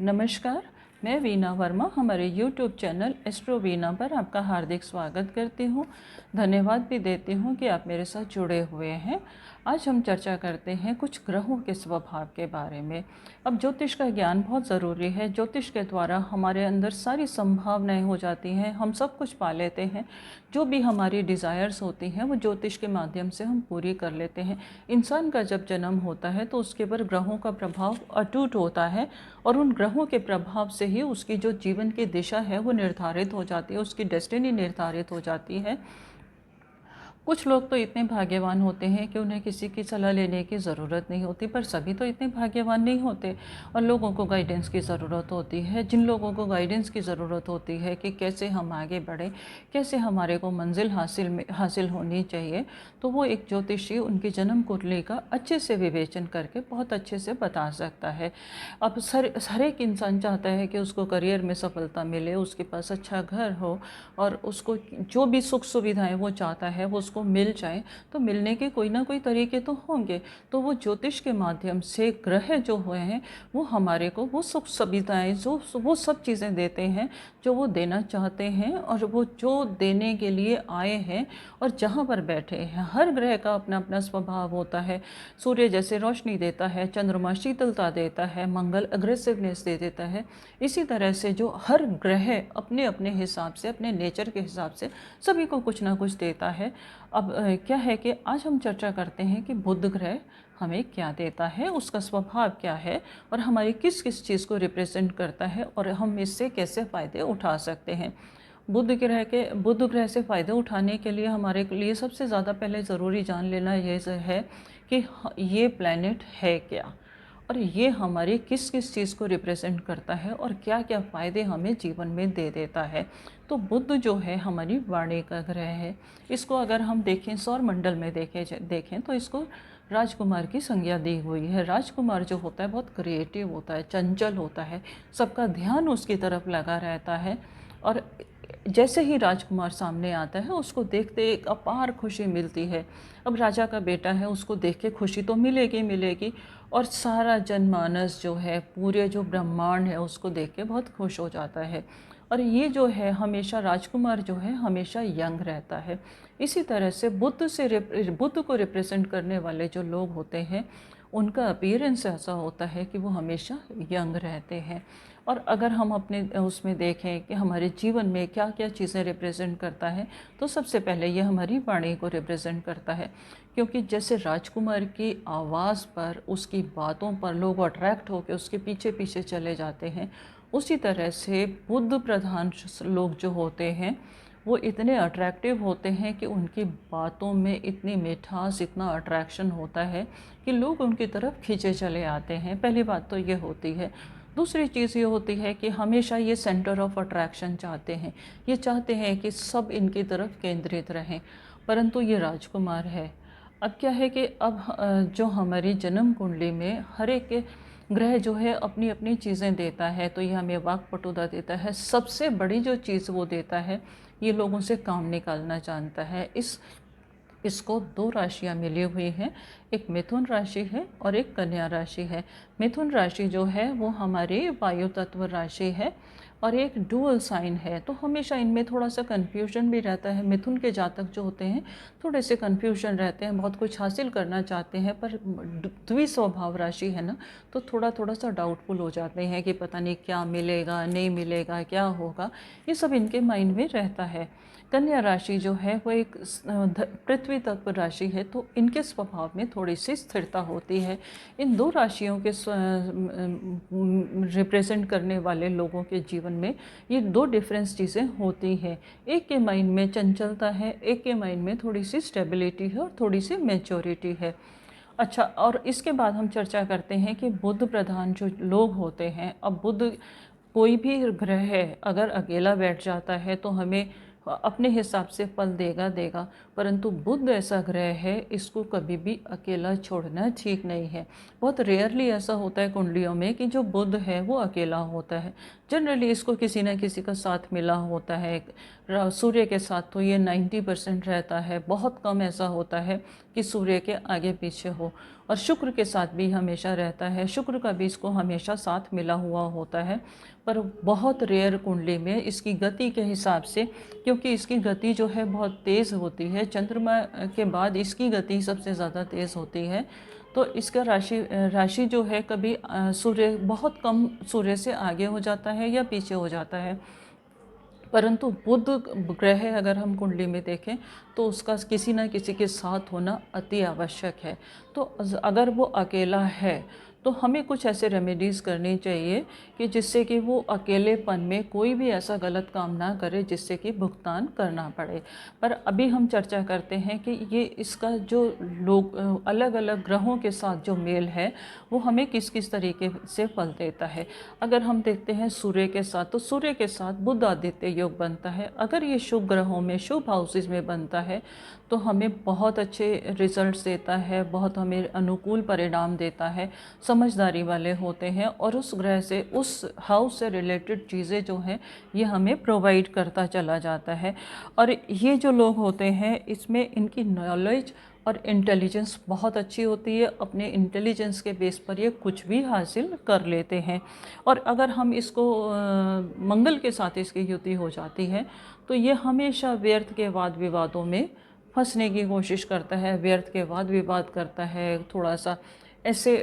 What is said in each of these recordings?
नमस्कार, मैं वीना वर्मा हमारे यूट्यूब चैनल एस्ट्रो वीना पर आपका हार्दिक स्वागत करती हूँ। धन्यवाद भी देती हूँ कि आप मेरे साथ जुड़े हुए हैं। आज हम चर्चा करते हैं कुछ ग्रहों के स्वभाव के बारे में। अब ज्योतिष का ज्ञान बहुत ज़रूरी है। ज्योतिष के द्वारा हमारे अंदर सारी संभावनाएं हो जाती हैं, हम सब कुछ पा लेते हैं। जो भी हमारी डिज़ायर्स होती हैं वो ज्योतिष के माध्यम से हम पूरी कर लेते हैं। इंसान का जब जन्म होता है तो उसके ऊपर ग्रहों का प्रभाव अटूट होता है और उन ग्रहों के प्रभाव से ही उसकी जो जीवन की दिशा है वो निर्धारित हो जाती है, उसकी डेस्टिनी निर्धारित हो जाती है। कुछ लोग तो इतने भाग्यवान होते हैं कि उन्हें किसी की सलाह लेने की ज़रूरत नहीं होती, पर सभी तो इतने भाग्यवान नहीं होते और लोगों को गाइडेंस की ज़रूरत होती है। जिन लोगों को गाइडेंस की ज़रूरत होती है कि कैसे हम आगे बढ़ें, कैसे हमारे को मंजिल हासिल होनी चाहिए, तो वो एक ज्योतिषी उनकी जन्म कुंडली का अच्छे से विवेचन करके बहुत अच्छे से बता सकता है। अब हर एक इंसान चाहता है कि उसको करियर में सफलता मिले, उसके पास अच्छा घर हो और उसको जो भी सुख सुविधाएं वो चाहता है वो उसको मिल जाए। तो मिलने के कोई ना कोई तरीके तो होंगे। तो वो ज्योतिष के माध्यम से ग्रह जो हुए हैं वो हमारे को वो सुख सुविधाएं जो वो सब चीज़ें देते हैं जो वो देना चाहते हैं और वो जो देने के लिए आए हैं और जहाँ पर बैठे हैं। हर ग्रह का अपना अपना स्वभाव होता है। सूर्य जैसे रोशनी देता है, चंद्रमा शीतलता देता है, मंगल अग्रेसिवनेस दे देता है। इसी तरह से जो हर ग्रह अपने अपने हिसाब से, अपने नेचर के हिसाब से सभी को कुछ ना कुछ देता है। अब क्या है कि आज हम चर्चा करते हैं कि बुध ग्रह हमें क्या देता है, उसका स्वभाव क्या है और हमारी किस किस चीज़ को रिप्रेजेंट करता है और हम इससे कैसे फ़ायदे उठा सकते हैं। बुध ग्रह से फ़ायदे उठाने के लिए हमारे लिए सबसे ज़्यादा पहले ज़रूरी जान लेना ये है कि ये प्लैनेट है क्या और ये हमारी किस किस चीज़ को रिप्रेजेंट करता है और क्या क्या फ़ायदे हमें जीवन में दे देता है। तो बुध जो है हमारी वाणी का ग्रह है। इसको अगर हम देखें सौर मंडल में देखें तो इसको राजकुमार की संज्ञा दी हुई है। राजकुमार जो होता है बहुत क्रिएटिव होता है, चंचल होता है, सबका ध्यान उसकी तरफ लगा रहता है और जैसे ही राजकुमार सामने आता है उसको देखते एक अपार खुशी मिलती है। अब राजा का बेटा है, उसको देख के खुशी तो मिलेगी मिलेगी और सारा जनमानस जो है, पूरे जो ब्रह्मांड है उसको देख के बहुत खुश हो जाता है। और ये जो है हमेशा राजकुमार जो है हमेशा यंग रहता है। इसी तरह से बुद्ध को रिप्रेजेंट करने वाले जो लोग होते हैं उनका अपीयरेंस ऐसा होता है कि वो हमेशा यंग रहते हैं। और अगर हम अपने उसमें देखें कि हमारे जीवन में क्या क्या चीज़ें रिप्रेजेंट करता है, तो सबसे पहले ये हमारी वाणी को रिप्रेजेंट करता है। क्योंकि जैसे राजकुमार की आवाज़ पर, उसकी बातों पर लोग अट्रैक्ट होकर उसके पीछे पीछे चले जाते हैं, उसी तरह से बुद्ध प्रधान लोग जो होते हैं वो इतने अट्रैक्टिव होते हैं कि उनकी बातों में इतनी मिठास, इतना अट्रैक्शन होता है कि लोग उनकी तरफ खींचे चले आते हैं। पहली बात तो ये होती है। दूसरी चीज़ ये होती है कि हमेशा ये सेंटर ऑफ अट्रैक्शन चाहते हैं। ये चाहते हैं कि सब इनकी तरफ केंद्रित रहें, परंतु ये राजकुमार है। अब क्या है कि अब जो हमारी जन्म कुंडली में हर एक ग्रह जो है अपनी अपनी चीज़ें देता है, तो ये हमें वाक्पटुता देता है। सबसे बड़ी जो चीज़ वो देता है, ये लोगों से काम निकालना जानता है। इसको दो राशियां मिली हुई हैं, एक मिथुन राशि है और एक कन्या राशि है। मिथुन राशि जो है वो हमारी वायु तत्व राशि है और एक डुअल साइन है, तो हमेशा इनमें थोड़ा सा कन्फ्यूजन भी रहता है। मिथुन के जातक जो होते हैं थोड़े से कन्फ्यूजन रहते हैं, बहुत कुछ हासिल करना चाहते हैं, पर द्विस्वभाव राशि है ना, तो थोड़ा थोड़ा सा डाउटफुल हो जाते हैं कि पता नहीं क्या मिलेगा नहीं मिलेगा, क्या होगा, ये सब इनके माइंड में रहता है। कन्या राशि जो है वो एक पृथ्वी तत्व राशि है, तो इनके स्वभाव में थोड़ी सी स्थिरता होती है। इन दो राशियों के रिप्रेजेंट करने वाले लोगों के जीवन में ये दो डिफरेंस चीज़ें होती हैं। एक के माइंड में चंचलता है, एक के माइंड में थोड़ी सी स्टेबिलिटी है और थोड़ी सी मैच्योरिटी है। अच्छा, और इसके बाद हम चर्चा करते हैं कि बुध प्रधान जो लोग होते हैं। अब बुध कोई भी ग्रह है अगर अकेला बैठ जाता है तो हमें अपने हिसाब से फल देगा देगा, परंतु बुध ऐसा ग्रह है, इसको कभी भी अकेला छोड़ना ठीक नहीं है। बहुत रेयरली ऐसा होता है कुंडलियों में कि जो बुध है वो अकेला होता है। जनरली इसको किसी न किसी का साथ मिला होता है। सूर्य के साथ तो ये 90% रहता है, बहुत कम ऐसा होता है कि सूर्य के आगे पीछे हो। और शुक्र के साथ भी हमेशा रहता है, शुक्र का भी इसको हमेशा साथ मिला हुआ होता है। पर बहुत रेयर कुंडली में इसकी गति के हिसाब से, क्योंकि इसकी गति जो है बहुत तेज़ होती है, चंद्रमा के बाद इसकी गति सबसे ज़्यादा तेज़ होती है। तो इसका राशि जो है कभी सूर्य बहुत कम सूर्य से आगे हो जाता है या पीछे हो जाता है। परंतु बुध ग्रह अगर हम कुंडली में देखें तो उसका किसी न किसी के साथ होना अति आवश्यक है। तो अगर वो अकेला है तो हमें कुछ ऐसे रेमेडीज़ करनी चाहिए कि जिससे कि वो अकेलेपन में कोई भी ऐसा गलत काम ना करे जिससे कि भुगतान करना पड़े। पर अभी हम चर्चा करते हैं कि ये इसका जो लोग अलग अलग ग्रहों के साथ जो मेल है वो हमें किस किस तरीके से फल देता है। अगर हम देखते हैं सूर्य के साथ, तो सूर्य के साथ बुध आदित्य योग बनता है। अगर ये शुभ ग्रहों में शुभ हाउसेज में बनता है तो हमें बहुत अच्छे रिजल्ट्स देता है, बहुत हमें अनुकूल परिणाम देता है, समझदारी वाले होते हैं और उस ग्रह से, उस हाउस से रिलेटेड चीज़ें जो हैं ये हमें प्रोवाइड करता चला जाता है। और ये जो लोग होते हैं इसमें इनकी नॉलेज और इंटेलिजेंस बहुत अच्छी होती है, अपने इंटेलिजेंस के बेस पर ये कुछ भी हासिल कर लेते हैं। और अगर हम इसको मंगल के साथ इसकी युति हो जाती है तो ये हमेशा व्यर्थ के वाद विवादों में फंसने की कोशिश करता है, व्यर्थ के वाद विवाद करता है, थोड़ा सा ऐसे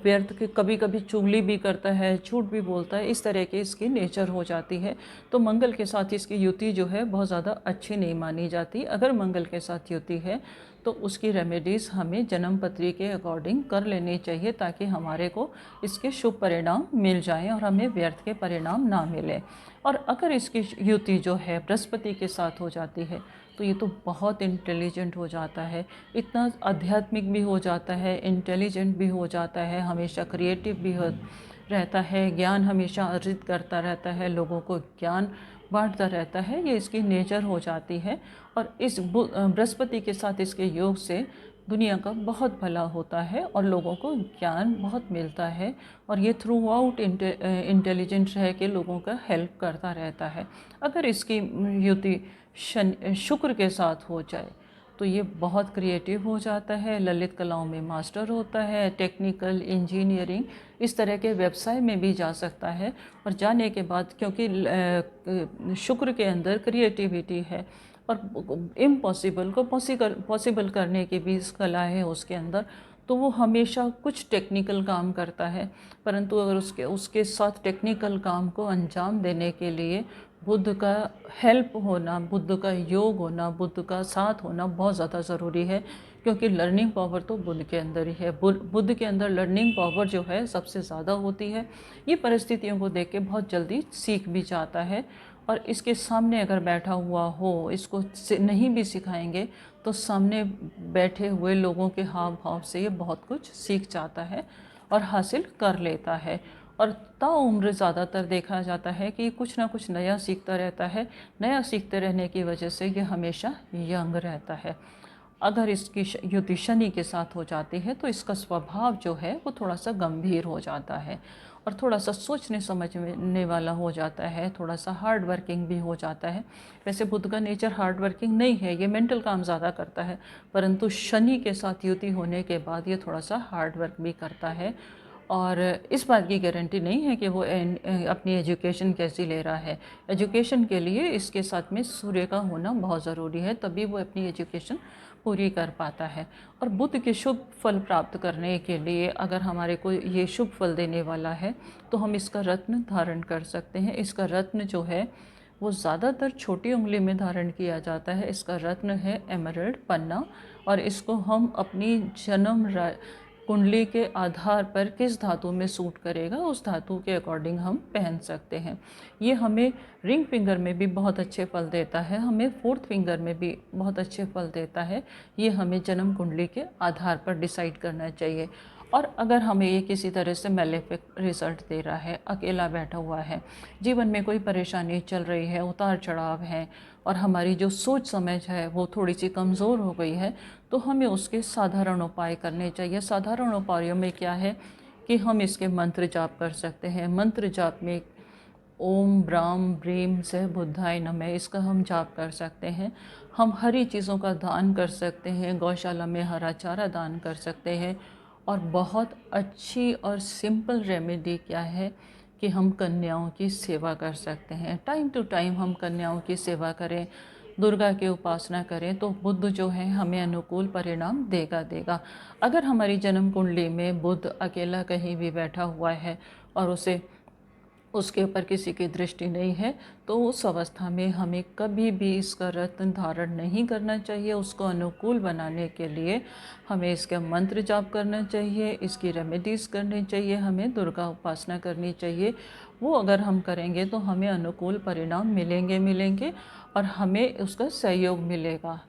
व्यर्थ के कभी कभी चुगली भी करता है, झूठ भी बोलता है, इस तरह की इसकी नेचर हो जाती है। तो मंगल के साथ इसकी युति जो है बहुत ज़्यादा अच्छी नहीं मानी जाती। अगर मंगल के साथ युति है तो उसकी रेमेडीज़ हमें जन्म पत्री के अकॉर्डिंग कर लेनी चाहिए ताकि हमारे को इसके शुभ परिणाम मिल जाएं और हमें व्यर्थ के परिणाम ना मिले। और अगर इसकी युति जो है बृहस्पति के साथ हो जाती है तो ये तो बहुत इंटेलिजेंट हो जाता है, इतना आध्यात्मिक भी हो जाता है, इंटेलिजेंट भी हो जाता है, हमेशा क्रिएटिव भी रहता है, ज्ञान हमेशा अर्जित करता रहता है, लोगों को ज्ञान बांटता रहता है, ये इसकी नेचर हो जाती है। और इस बृहस्पति के साथ इसके योग से दुनिया का बहुत भला होता है और लोगों को ज्ञान बहुत मिलता है और ये थ्रू आउट इंटेलिजेंट रह के लोगों का हेल्प करता रहता है। अगर इसकी युति शुक्र के साथ हो जाए तो ये बहुत क्रिएटिव हो जाता है, ललित कलाओं में मास्टर होता है, टेक्निकल, इंजीनियरिंग, इस तरह के व्यवसाय में भी जा सकता है। और जाने के बाद, क्योंकि शुक्र के अंदर क्रिएटिविटी है और इम्पॉसिबल को पॉसिबल करने की भी इस कला है उसके अंदर, तो वो हमेशा कुछ टेक्निकल काम करता है। परंतु अगर उसके साथ टेक्निकल काम को अंजाम देने के लिए बुद्ध का हेल्प होना, बुद्ध का योग होना, बुद्ध का साथ होना बहुत ज़्यादा ज़रूरी है। क्योंकि लर्निंग पावर तो बुद्ध के अंदर ही है, बुद्ध के अंदर लर्निंग पावर जो है सबसे ज़्यादा होती है। ये परिस्थितियों को देख के बहुत जल्दी सीख भी जाता है और इसके सामने अगर बैठा हुआ हो, इसको नहीं भी सिखाएंगे तो सामने बैठे हुए लोगों के हाव भाव से ये बहुत कुछ सीख जाता है और हासिल कर लेता है। और ताउम्र ज़्यादातर देखा जाता है कि कुछ ना कुछ नया सीखता रहता है, नया सीखते रहने की वजह से ये हमेशा यंग रहता है। अगर इसकी युति शनि के साथ हो जाती है तो इसका स्वभाव जो है वो थोड़ा सा गंभीर हो जाता है और थोड़ा सा सोचने समझने वाला हो जाता है, थोड़ा सा हार्ड वर्किंग भी हो जाता है। वैसे बुध का नेचर हार्ड वर्किंग नहीं है, ये मेंटल काम ज़्यादा करता है, परंतु शनि के साथ युति होने के बाद ये थोड़ा सा हार्ड वर्क भी करता है। और इस बात की गारंटी नहीं है कि वो अपनी एजुकेशन कैसी ले रहा है। एजुकेशन के लिए इसके साथ में सूर्य का होना बहुत ज़रूरी है, तभी वो अपनी एजुकेशन पूरी कर पाता है। और बुध के शुभ फल प्राप्त करने के लिए अगर हमारे को ये शुभ फल देने वाला है तो हम इसका रत्न धारण कर सकते हैं। इसका रत्न जो है वो ज़्यादातर छोटी उंगली में धारण किया जाता है। इसका रत्न है एमरल्ड पन्ना और इसको हम अपनी जन्म कुंडली के आधार पर किस धातु में सूट करेगा उस धातु के अकॉर्डिंग हम पहन सकते हैं। ये हमें रिंग फिंगर में भी बहुत अच्छे फल देता है, हमें फोर्थ फिंगर में भी बहुत अच्छे फल देता है। ये हमें जन्म कुंडली के आधार पर डिसाइड करना चाहिए। और अगर हमें ये किसी तरह से मैलेफिक रिजल्ट दे रहा है, अकेला बैठा हुआ है, जीवन में कोई परेशानी चल रही है, उतार चढ़ाव है और हमारी जो सोच समझ है वो थोड़ी सी कमज़ोर हो गई है, तो हमें उसके साधारण उपाय करने चाहिए। साधारण उपायों में क्या है कि हम इसके मंत्र जाप कर सकते हैं। मंत्र जाप में ओम ब्राम ब्रीम से बुद्धाय नमः, इसका हम जाप कर सकते हैं। हम हरी चीज़ों का दान कर सकते हैं, गौशाला में हरा चारा दान कर सकते हैं। और बहुत अच्छी और सिंपल रेमेडी क्या है कि हम कन्याओं की सेवा कर सकते हैं। टाइम टू टाइम हम कन्याओं की सेवा करें, दुर्गा की उपासना करें, तो बुध जो है हमें अनुकूल परिणाम देगा। अगर हमारी जन्म कुंडली में बुध अकेला कहीं भी बैठा हुआ है और उसके ऊपर किसी की दृष्टि नहीं है, तो उस अवस्था में हमें कभी भी इसका रत्न धारण नहीं करना चाहिए। उसको अनुकूल बनाने के लिए हमें इसका मंत्र जाप करना चाहिए, इसकी रेमेडीज़ करनी चाहिए, हमें दुर्गा उपासना करनी चाहिए। वो अगर हम करेंगे तो हमें अनुकूल परिणाम मिलेंगे और हमें उसका सहयोग मिलेगा।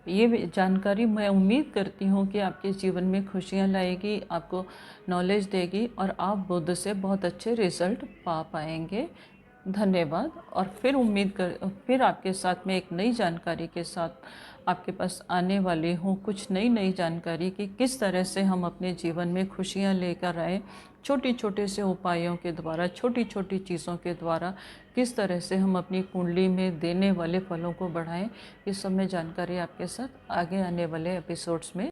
ये जानकारी मैं उम्मीद करती हूँ कि आपके जीवन में खुशियाँ लाएगी, आपको नॉलेज देगी और आप बुद्ध से बहुत अच्छे रिजल्ट पा पाएंगे। धन्यवाद। और फिर आपके साथ में एक नई जानकारी के साथ आपके पास आने वाली हूँ, कुछ नई जानकारी कि किस तरह से हम अपने जीवन में खुशियाँ लेकर आए, छोटे छोटे से उपायों के द्वारा, छोटी छोटी चीज़ों के द्वारा किस तरह से हम अपनी कुंडली में देने वाले फलों को बढ़ाएं। इस सब में जानकारी आपके साथ आगे आने वाले एपिसोड्स में